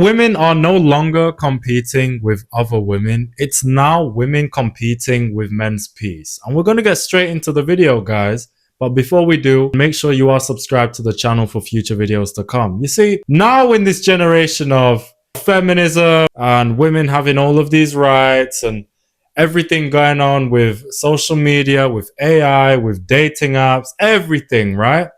Women are no longer competing with other women. It's now women competing with men's peace. And we're going to get straight into the video, guys. But before we do, make sure you are subscribed to the channel for future videos to come. You see, now in this generation of feminism and women having all of these rights and everything going on with social media, with AI, with dating apps, everything, right?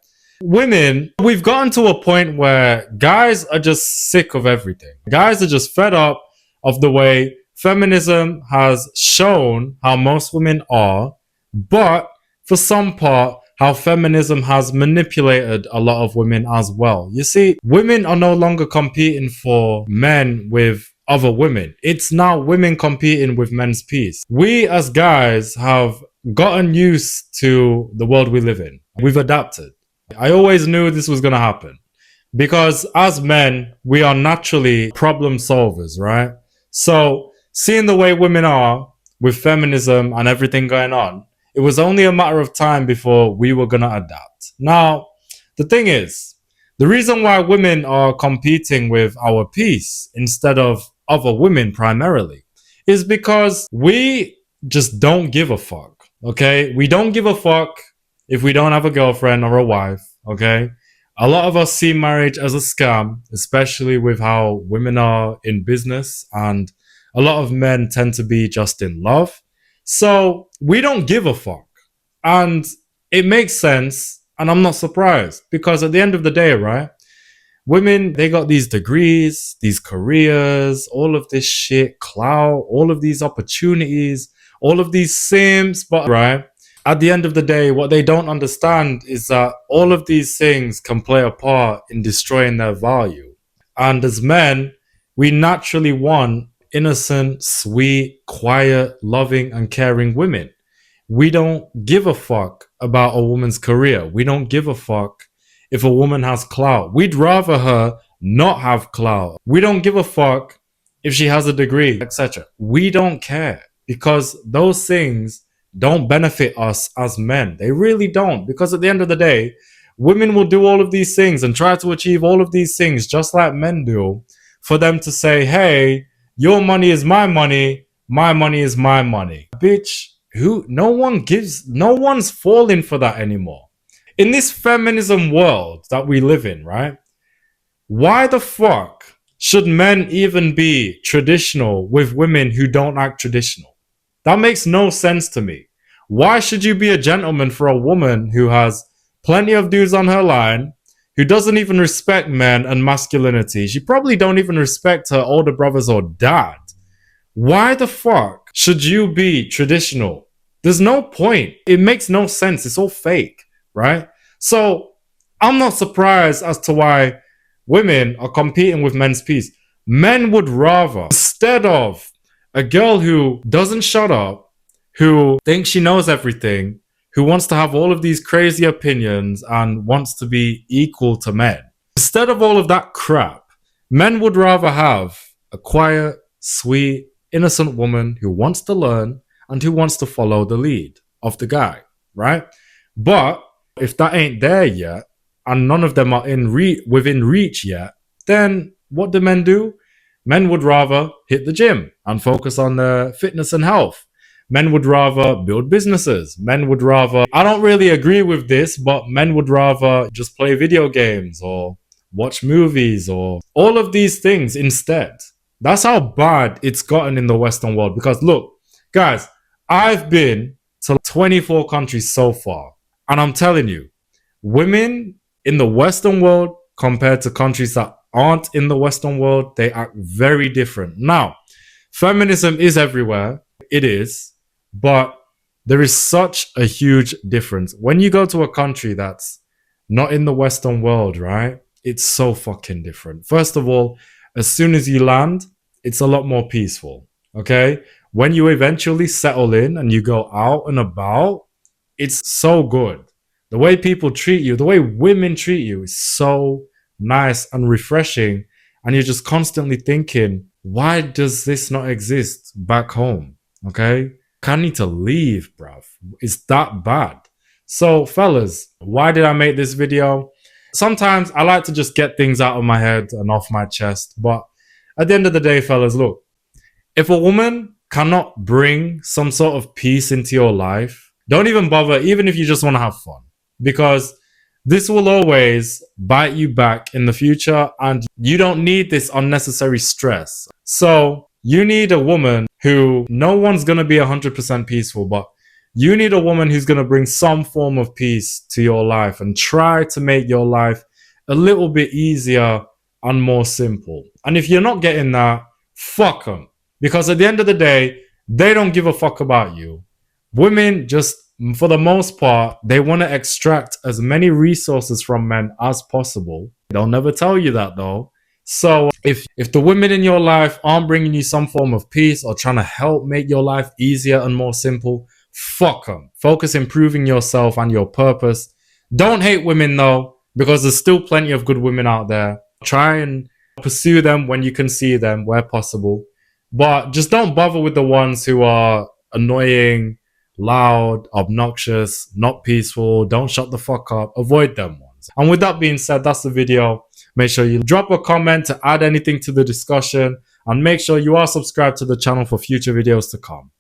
Women, we've gotten to a point where guys are just sick of everything. Guys are just fed up of the way feminism has shown how most women are, but for some part, how feminism has manipulated a lot of women as well. You see, women are no longer competing for men with other women. It's now women competing with men's peace. We as guys have gotten used to the world we live in. We've adapted. I always knew this was going to happen because as men, we are naturally problem solvers, right? So seeing the way women are with feminism and everything going on, it was only a matter of time before we were going to adapt. Now, the thing is, the reason why women are competing with our peace instead of other women primarily is because we just don't give a fuck, okay? We don't give a fuck if we don't have a girlfriend or a wife, okay? A lot of us see marriage as a scam, especially with how women are in business, and a lot of men tend to be just in love. So we don't give a fuck. And it makes sense, and I'm not surprised, because at the end of the day, right? Women, they got these degrees, these careers, all of this shit, clout, all of these opportunities, all of these sims, but right? At the end of the day, what they don't understand is that all of these things can play a part in destroying their value. And as men, we naturally want innocent, sweet, quiet, loving, and caring women. We don't give a fuck about a woman's career. We don't give a fuck if a woman has clout. We'd rather her not have clout. We don't give a fuck if she has a degree, etc. We don't care because those things don't benefit us as men. They really don't, because at the end of the day, women will do all of these things and try to achieve all of these things just like men do for them to say, hey, your money is my money is my money. Bitch, no one's falling for that anymore. In this feminism world that we live in, right? Why the fuck should men even be traditional with women who don't act traditional? That makes no sense to me. Why should you be a gentleman for a woman who has plenty of dudes on her line, who doesn't even respect men and masculinity? She probably don't even respect her older brothers or dad. Why the fuck should you be traditional? There's no point. It makes no sense. It's all fake, right? So I'm not surprised as to why women are competing with men's peace. Men would rather, instead of a girl who doesn't shut up, who thinks she knows everything, who wants to have all of these crazy opinions and wants to be equal to men. Instead of all of that crap, men would rather have a quiet, sweet, innocent woman who wants to learn and who wants to follow the lead of the guy, right? But if that ain't there yet, and none of them are within reach yet, then what do men do? Men would rather hit the gym and focus on their fitness and health. Men would rather build businesses. Men would rather, I don't really agree with this, but men would rather just play video games or watch movies or all of these things instead. That's how bad it's gotten in the Western world. Because look, guys, I've been to 24 countries so far. And I'm telling you, women in the Western world compared to countries that aren't in the Western world, they act very different. Now, feminism is everywhere. It is. But there is such a huge difference. When you go to a country that's not in the Western world, right? It's so fucking different. First of all, as soon as you land, it's a lot more peaceful. Okay? When you eventually settle in and you go out and about, it's so good. The way people treat you, the way women treat you is so nice and refreshing. And you're just constantly thinking, why does this not exist back home? Okay? I need to leave, bruv. It's that bad. So, fellas, why did I make this video? Sometimes I like to just get things out of my head and off my chest, but at the end of the day, fellas, look, if a woman cannot bring some sort of peace into your life, don't even bother, even if you just want to have fun, because this will always bite you back in the future and you don't need this unnecessary stress. So you need a woman who, no one's going to be 100% peaceful, but you need a woman who's going to bring some form of peace to your life and try to make your life a little bit easier and more simple. And if you're not getting that, fuck them. Because at the end of the day, they don't give a fuck about you. Women just, for the most part, they want to extract as many resources from men as possible. They'll never tell you that though. So if the women in your life aren't bringing you some form of peace or trying to help make your life easier and more simple, fuck them. Focus improving yourself and your purpose. Don't hate women though, because there's still plenty of good women out there. Try and pursue them when you can see them where possible. But just don't bother with the ones who are annoying, loud, obnoxious, not peaceful. Don't shut the fuck up. Avoid them ones. And with that being said, that's the video. Make sure you drop a comment to add anything to the discussion, and make sure you are subscribed to the channel for future videos to come.